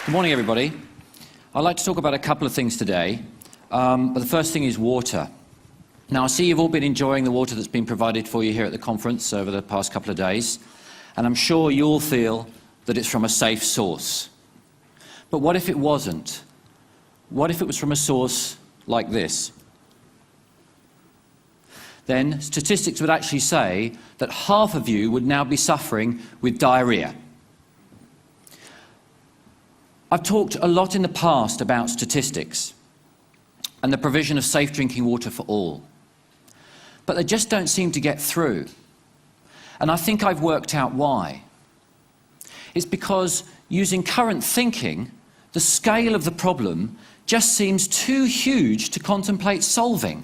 Good morning, everybody. I'd like to talk about a couple of things today, but the first thing is water. Now, I see you've all been enjoying the water that's been provided for you here at the conference over the past couple of days, and I'm sure you all feel that it's from a safe source. But what if it wasn't? What if it was from a source like this? Then statistics would actually say that half of you would now be suffering with diarrhea. I've talked a lot in the past about statistics and the provision of safe drinking water for all. But they just don't seem to get through. And I think I've worked out why. It's because using current thinking, the scale of the problem just seems too huge to contemplate solving.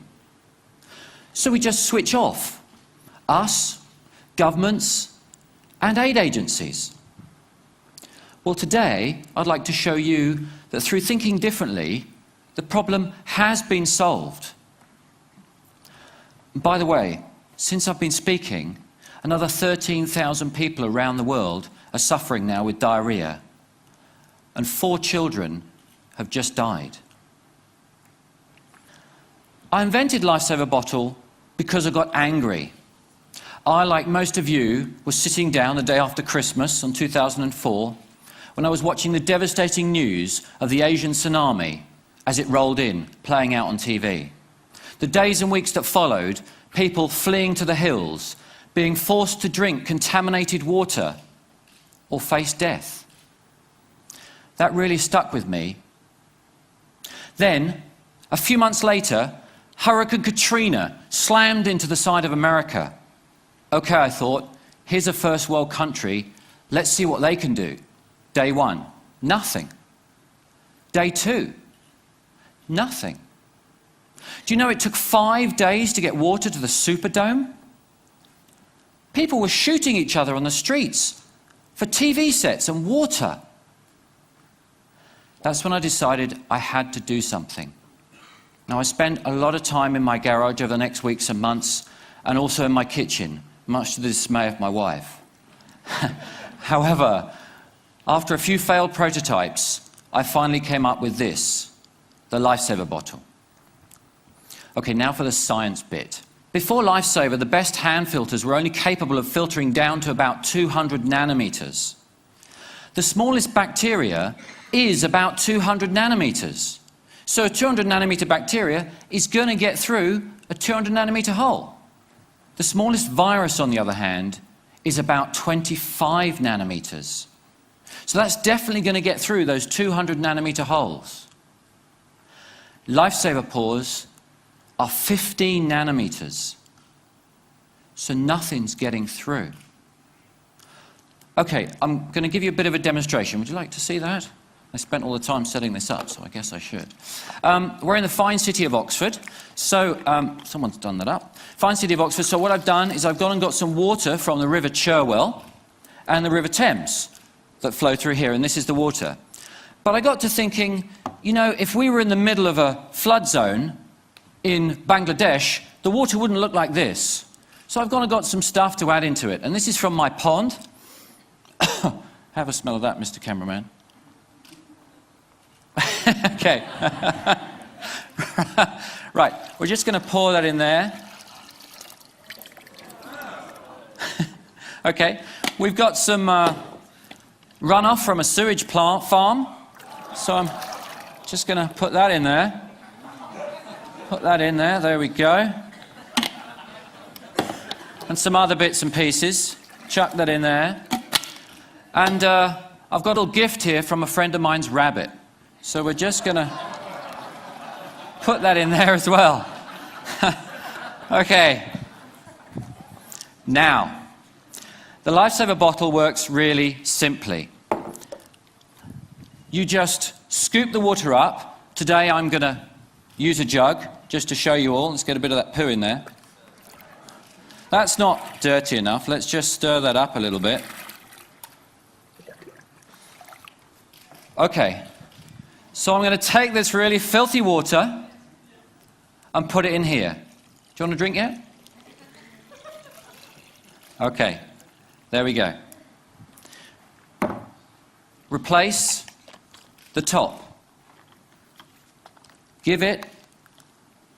So we just switch off. Us, governments, and aid agencies. Well, today, I'd like to show you that through thinking differently, the problem has been solved. By the way, since I've been speaking, another 13,000 people around the world are suffering now with diarrhea, and 4 children have just died. I invented Lifesaver bottle because I got angry. I, like most of you, was sitting down the day after Christmas in 2004 when I was watching the devastating news of the Asian tsunami as it rolled in, playing out on TV. The days and weeks that followed, people fleeing to the hills, being forced to drink contaminated water or face death. That really stuck with me. Then, a few months later, Hurricane Katrina slammed into the side of America. Okay, I thought, here's a first world country, let's see what they can do. Day 1, nothing. Day 2, nothing. Do you know it took 5 days to get water to the Superdome? People were shooting each other on the streets for TV sets and water. That's when I decided I had to do something. Now, I spent a lot of time in my garage over the next weeks and months, and also in my kitchen, much to the dismay of my wife. However, after a few failed prototypes, I finally came up with this, the Lifesaver bottle. Okay, now for the science bit. Before Lifesaver, the best hand filters were only capable of filtering down to about 200 nanometers. The smallest bacteria is about 200 nanometers. So a 200 nanometer bacteria is going to get through a 200 nanometer hole. The smallest virus, on the other hand, is about 25 nanometers. So that's definitely going to get through those 200 nanometer holes. Lifesaver pores are 15 nanometers. So nothing's getting through. Okay, I'm going to give you a bit of a demonstration. Would you like to see that? I spent all the time setting this up, so I guess I should. We're in the fine city of Oxford. So, someone's done that up. Fine city of Oxford. So what I've done is I've gone and got some water from the River Cherwell and the River Thames that flow through here, and this is the water. But I got to thinking, you know, if we were in the middle of a flood zone in Bangladesh, the water wouldn't look like this. So I've gone and got some stuff to add into it. And this is from my pond. Have a smell of that, Mr. Cameraman. Okay. Right, we're just going to pour that in there. Okay, we've got some runoff from a sewage plant farm, so I'm just going to put that in there. Put that in there, there we go. And some other bits and pieces. Chuck that in there. And I've got a little gift here from a friend of mine's rabbit. So we're just going to put that in there as well. Okay. Now, the Lifesaver bottle works really simply. You just scoop the water up. Today I'm going to use a jug just to show you all. Let's get a bit of that poo in there. That's not dirty enough. Let's just stir that up a little bit. Okay. So I'm going to take this really filthy water and put it in here. Do you want a drink yet? Okay, there we go. Replace the top. Give it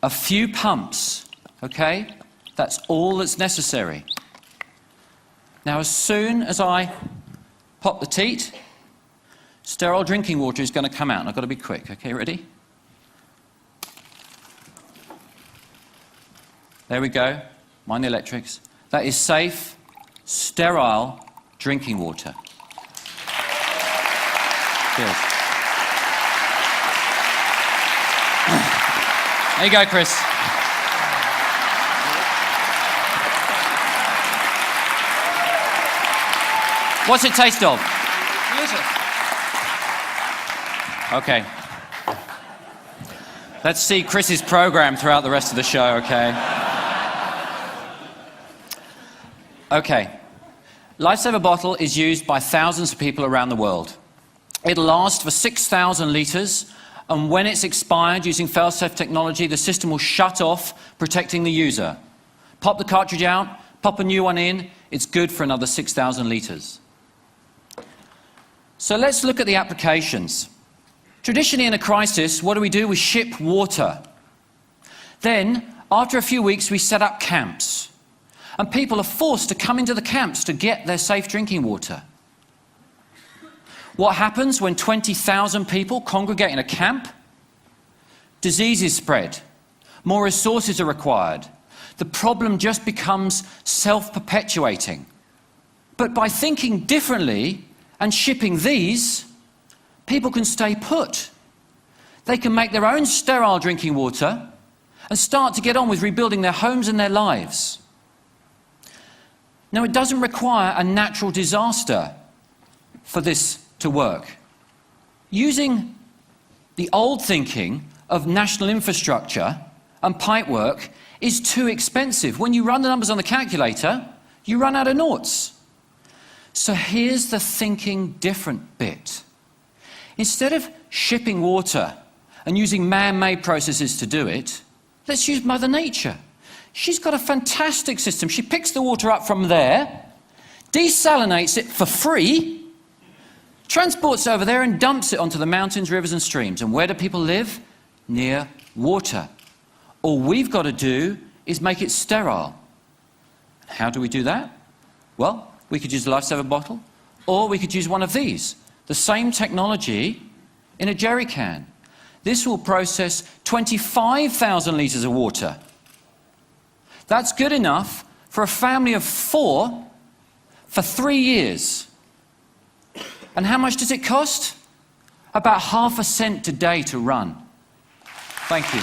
a few pumps, okay? That's all that's necessary. Now, as soon as I pop the teat, sterile drinking water is going to come out, and I've got to be quick. Okay, ready? There we go. Mind the electrics. That is safe, sterile drinking water. Good. There you go, Chris. What's it taste of? Okay. Let's see Chris's program throughout the rest of the show, okay? Okay. Lifesaver bottle is used by thousands of people around the world. It'll last for 6,000 litres, and when it's expired using fail-safe technology, the system will shut off, protecting the user. Pop the cartridge out, pop a new one in, it's good for another 6,000 litres. So let's look at the applications. Traditionally in a crisis, what do? We ship water. Then, after a few weeks, we set up camps. And people are forced to come into the camps to get their safe drinking water. What happens when 20,000 people congregate in a camp? Diseases spread. More resources are required. The problem just becomes self-perpetuating. But by thinking differently and shipping these, people can stay put. They can make their own sterile drinking water and start to get on with rebuilding their homes and their lives. Now, it doesn't require a natural disaster for this to work. Using the old thinking of national infrastructure and pipework is too expensive. When you run the numbers on the calculator, you run out of noughts. So here's the thinking different bit. Instead of shipping water and using man-made processes to do it, let's use Mother Nature. She's got a fantastic system. She picks the water up from there, desalinates it for free, transports it over there and dumps it onto the mountains, rivers and streams. And where do people live? Near water. All we've got to do is make it sterile. How do we do that? Well, we could use a Lifesaver bottle, or we could use one of these. The same technology in a jerry can. This will process 25,000 litres of water. That's good enough for a family of 4 for 3 years. And how much does it cost? About ½ cent today to run. Thank you.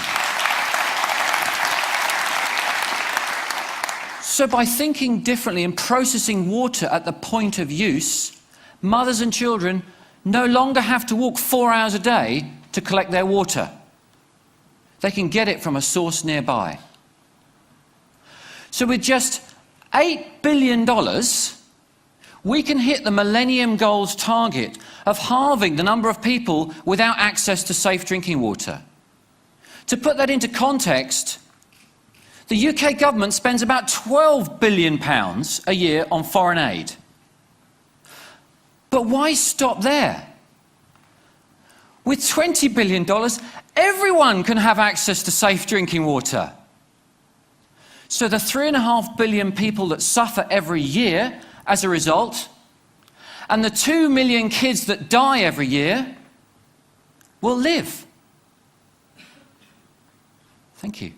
So by thinking differently and processing water at the point of use, mothers and children no longer have to walk 4 hours a day to collect their water. They can get it from a source nearby. So with just $8 billion, we can hit the Millennium Goals target of halving the number of people without access to safe drinking water. To put that into context, the UK government spends about £12 billion a year on foreign aid. But why stop there? With $20 billion, everyone can have access to safe drinking water. So the 3.5 billion people that suffer every year as a result, and the 2 million kids that die every year, will live. Thank you.